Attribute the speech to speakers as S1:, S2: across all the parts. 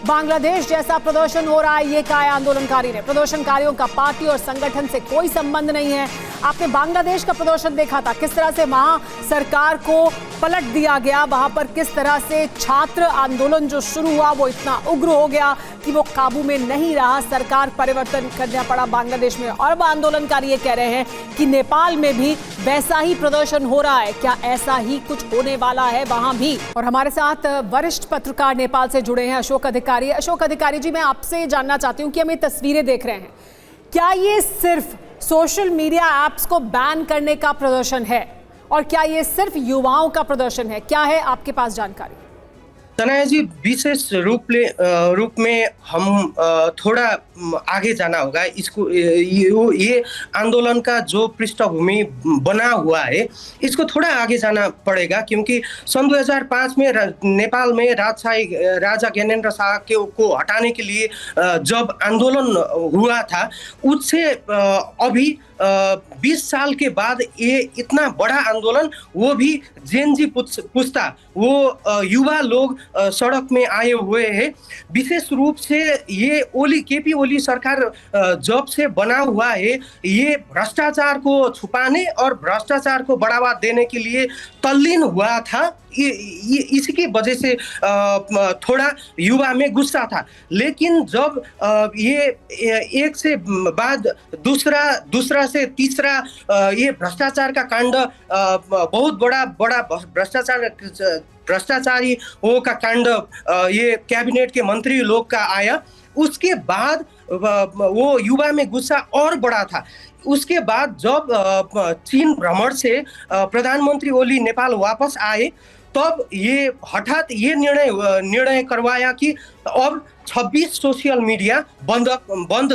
S1: बांग्लादेश जैसा प्रदर्शन हो रहा है, ये कहा है आंदोलनकारी ने। प्रदर्शनकारियों का पार्टी और संगठन से कोई संबंध नहीं है। आपने बांग्लादेश का प्रदर्शन देखा था, किस तरह से वहां सरकार को पलट दिया गया, वहां पर किस तरह से छात्र आंदोलन जो शुरू हुआ वो इतना उग्र हो गया कि वो काबू में नहीं रहा, सरकार परिवर्तन करना पड़ा बांग्लादेश में। और अब आंदोलनकारी ये कह रहे हैं कि नेपाल में भी वैसा ही प्रदर्शन हो रहा है, क्या ऐसा ही कुछ होने वाला है वहां भी? और हमारे साथ वरिष्ठ पत्रकार नेपाल से जुड़े हैं अशोक अधिकारी। अशोक अधिकारी जी, मैं आपसे जानना चाहती हूँ कि हम ये तस्वीरें देख रहे हैं, क्या ये सिर्फ सोशल मीडिया ऐप्स को बैन करने का प्रदर्शन है और क्या ये सिर्फ युवाओं का प्रदर्शन है? क्या है आपके पास जानकारी?
S2: तनया जी, विशेष रूप में हम थोड़ा आगे जाना होगा। इसको ये आंदोलन का जो पृष्ठभूमि बना हुआ है इसको थोड़ा आगे जाना पड़ेगा, क्योंकि सन 2005 में नेपाल में राजा ज्ञानेन्द्र शाह को हटाने के लिए जब आंदोलन हुआ था, उससे अभी 20 साल के बाद ये इतना बड़ा आंदोलन, वो भी जेन जी पुस्ता, वो युवा लोग सड़क में आए हुए हैं। विशेष रूप से ये केपी ओली सरकार जब से बना हुआ है, ये भ्रष्टाचार को छुपाने और भ्रष्टाचार को बढ़ावा देने के लिए तल्लीन हुआ था। ये इसकी वजह से थोड़ा युवा में गुस्सा था। लेकिन जब ये एक से बाद दूसरा से तीसरा ये भ्रष्टाचार का कांड, बहुत बड़ा भ्रष्टाचारियों का कांड ये कैबिनेट के मंत्री लोग का आया, उसके बाद वो युवा में गुस्सा और बढ़ा था। उसके बाद जब चीन भ्रमण से प्रधानमंत्री ओली नेपाल वापस आए, तब ये हठात ये निर्णय करवाया कि अब 26 सोशल मीडिया बंद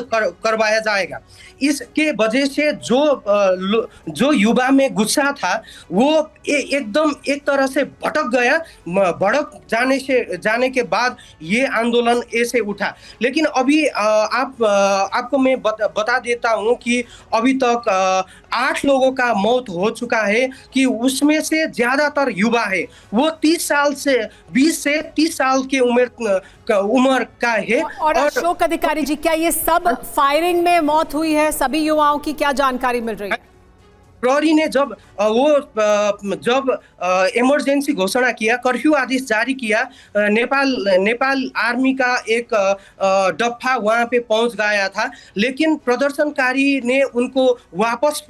S2: करवाया जाएगा। इसके वजह से जो युवा में गुस्सा था वो एकदम एक तरह से भड़क जाने के बाद ये आंदोलन ऐसे उठा। लेकिन अभी आपको मैं बता देता हूँ कि अभी तक 8 लोगों का मौत हो चुका है, कि उसमें से ज्यादातर युवा है, वो 20 से 30 साल की उम्र का है।
S1: और अशोक अधिकारी जी, क्या ये सब फायरिंग में मौत हुई है सभी युवाओं की? क्या जानकारी मिल रही है?
S2: प्रहरी ने जब इमरजेंसी घोषणा किया, कर्फ्यू आदेश जारी किया, नेपाल आर्मी का एक डप्पा वहां पे पहुंच गया था, लेकिन प्रदर्शनकारी ने उनको वापस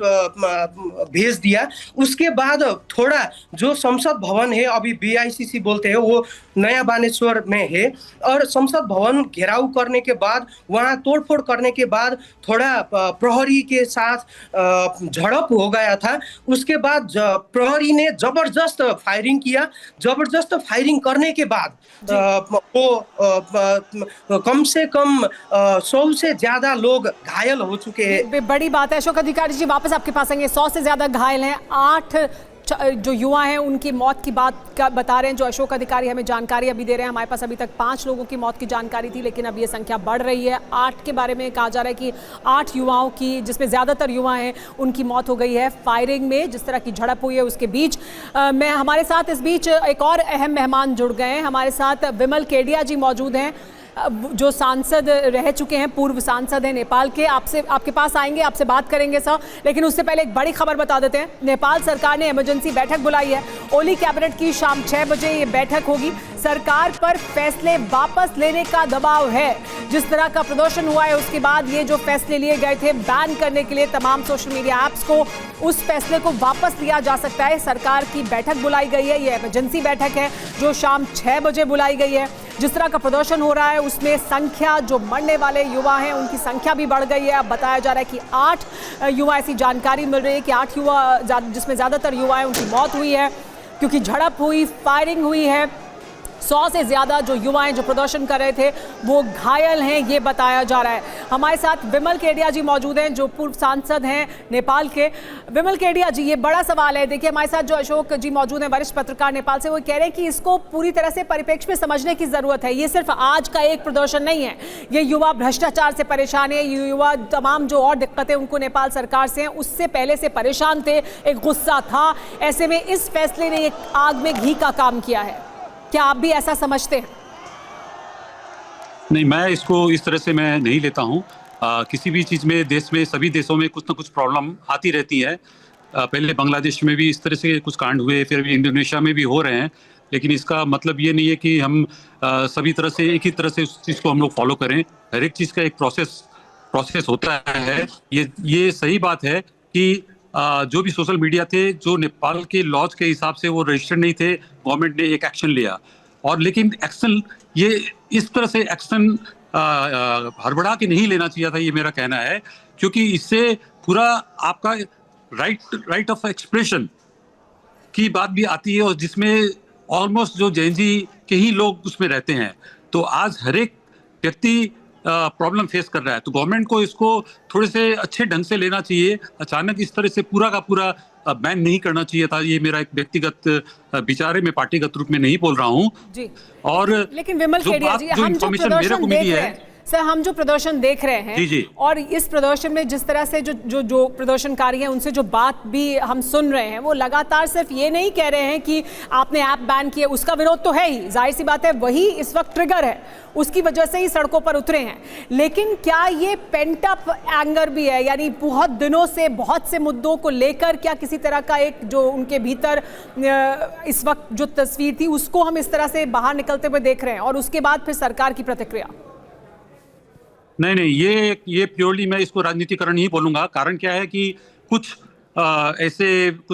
S2: भेज दिया। उसके बाद थोड़ा जो संसद भवन है, अभी BICC बोलते हैं, वो नया बानेश्वर में है, और संसद भवन घेराव करने के बाद, वहां तोड़फोड़ करने के बाद थोड़ा प्रहरी के साथ झड़प हो गया था। उसके बाद प्रहरी ने जबरदस्त फायरिंग किया। जबरदस्त फायरिंग करने के बाद वो कम से कम 100 से ज्यादा लोग घायल हो चुके हैं।
S1: बड़ी बात है। अशोक अधिकारी जी, वापस आपके पास आएंगे। 100 से ज्यादा घायल हैं, 8 जो युवा हैं उनकी मौत की बात का बता रहे हैं जो अशोक अधिकारी हमें जानकारी अभी दे रहे हैं। हमारे पास अभी तक 5 लोगों की मौत की जानकारी थी, लेकिन अब ये संख्या बढ़ रही है। 8 के बारे में कहा जा रहा है कि 8 युवाओं की, जिसमें ज़्यादातर युवा हैं, उनकी मौत हो गई है फायरिंग में, जिस तरह की झड़प हुई है उसके बीच। हमारे साथ इस बीच एक और अहम मेहमान जुड़ गए हैं। हमारे साथ विमल केडिया जी मौजूद हैं, जो सांसद रह चुके हैं, पूर्व सांसद हैं नेपाल के। आपके पास आएंगे, आपसे बात करेंगे सर, लेकिन उससे पहले एक बड़ी खबर बता देते हैं। नेपाल सरकार ने इमरजेंसी बैठक बुलाई है। ओली कैबिनेट की शाम 6 बजे ये बैठक होगी। सरकार पर फैसले वापस लेने का दबाव है। जिस तरह का प्रदर्शन हुआ है उसके बाद ये जो फैसले लिए गए थे बैन करने के लिए तमाम सोशल मीडिया ऐप्स को, उस फैसले को वापस लिया जा सकता है। सरकार की बैठक बुलाई गई है, ये इमरजेंसी बैठक है जो शाम 6 बजे बुलाई गई है। जिस तरह का प्रदर्शन हो रहा है उसमें संख्या, जो मरने वाले युवा हैं उनकी संख्या भी बढ़ गई है। अब बताया जा रहा है कि 8 युवा, ऐसी जानकारी मिल रही है कि 8 युवा, जिसमें ज़्यादातर युवा हैं, उनकी मौत हुई है क्योंकि झड़प हुई, फायरिंग हुई है। 100 से ज़्यादा जो युवा हैं जो प्रदर्शन कर रहे थे वो घायल हैं, ये बताया जा रहा है। हमारे साथ विमल केडिया जी मौजूद हैं जो पूर्व सांसद हैं नेपाल के। विमल केडिया जी, ये बड़ा सवाल है। देखिए, हमारे साथ जो अशोक जी मौजूद हैं, वरिष्ठ पत्रकार नेपाल से, वो कह रहे हैं कि इसको पूरी तरह से परिप्रेक्ष्य में समझने की ज़रूरत है। ये सिर्फ आज का एक प्रदर्शन नहीं है। ये युवा भ्रष्टाचार से परेशान है, ये युवा तमाम जो और दिक्कतें उनको नेपाल सरकार से हैं उससे पहले से परेशान थे, एक गुस्सा था। ऐसे में इस फैसले ने एक आग में घी का काम किया है। क्या आप भी ऐसा समझते हैं?
S3: नहीं, मैं इसको इस तरह से मैं नहीं लेता हूँ। किसी भी चीज़ में, देश में, सभी देशों में कुछ ना कुछ प्रॉब्लम आती रहती है। पहले बांग्लादेश में भी इस तरह से कुछ कांड हुए, फिर अभी इंडोनेशिया में भी हो रहे हैं। लेकिन इसका मतलब ये नहीं है कि हम सभी तरह से एक ही तरह से उस चीज़ को हम लोग फॉलो करें। हर एक चीज़ का एक प्रोसेस होता है। ये सही बात है कि जो भी सोशल मीडिया थे, जो नेपाल के लॉज के हिसाब से वो रजिस्टर्ड नहीं थे, गवर्नमेंट ने एक एक्शन लिया। और लेकिन एक्शन ये इस तरह से एक्शन हड़बड़ा के नहीं लेना चाहिए था, ये मेरा कहना है। क्योंकि इससे पूरा आपका राइट ऑफ एक्सप्रेशन की बात भी आती है, और जिसमें ऑलमोस्ट जो जैनजी के ही लोग उसमें रहते हैं। तो आज हर एक व्यक्ति प्रॉब्लम फेस कर रहा है, तो गवर्नमेंट को इसको थोड़े से अच्छे ढंग से लेना चाहिए। अचानक इस तरह से पूरा का पूरा बैन नहीं करना चाहिए था। ये मेरा एक व्यक्तिगत विचार है, मैं पार्टीगत रूप में नहीं बोल रहा हूँ।
S1: जी।
S3: और
S1: लेकिन विमल खेड़िया जी, हम जो प्रदर्शन देख रहे हैं सर, हम जो प्रदर्शन देख रहे हैं,
S3: जी जी,
S1: और इस प्रदर्शन में जिस तरह से जो प्रदर्शनकारी हैं उनसे जो बात भी हम सुन रहे हैं, वो लगातार सिर्फ ये नहीं कह रहे हैं कि आपने ऐप बैन किया, उसका विरोध तो है ही, जाहिर सी बात है, वही इस वक्त ट्रिगर है, उसकी वजह से ही सड़कों पर उतरे हैं। लेकिन क्या ये पेंट अप एंगर भी है, यानी बहुत दिनों से बहुत से मुद्दों को लेकर क्या किसी तरह का एक जो उनके भीतर इस वक्त जो तस्वीर थी उसको हम इस तरह से बाहर निकलते हुए देख रहे हैं, और उसके बाद फिर सरकार की प्रतिक्रिया?
S3: नहीं, ये प्योरली मैं इसको राजनीतिकरण ही बोलूंगा। कारण क्या है कि कुछ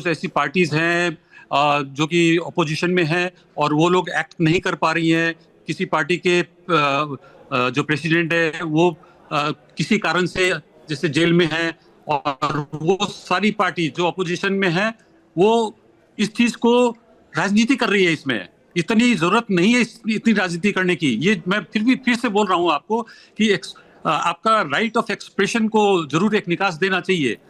S3: ऐसी पार्टीज हैं जो कि अपोजिशन में हैं, और वो लोग एक्ट नहीं कर पा रही हैं। किसी पार्टी के जो प्रेसिडेंट है वो किसी कारण से जैसे जेल में है, और वो सारी पार्टी जो अपोजिशन में है वो इस चीज को राजनीति कर रही है। इसमें इतनी जरूरत नहीं है इतनी राजनीति करने की। ये मैं फिर से बोल रहा हूँ आपको कि आपका राइट ऑफ एक्सप्रेशन को जरूर एक निकास देना चाहिए।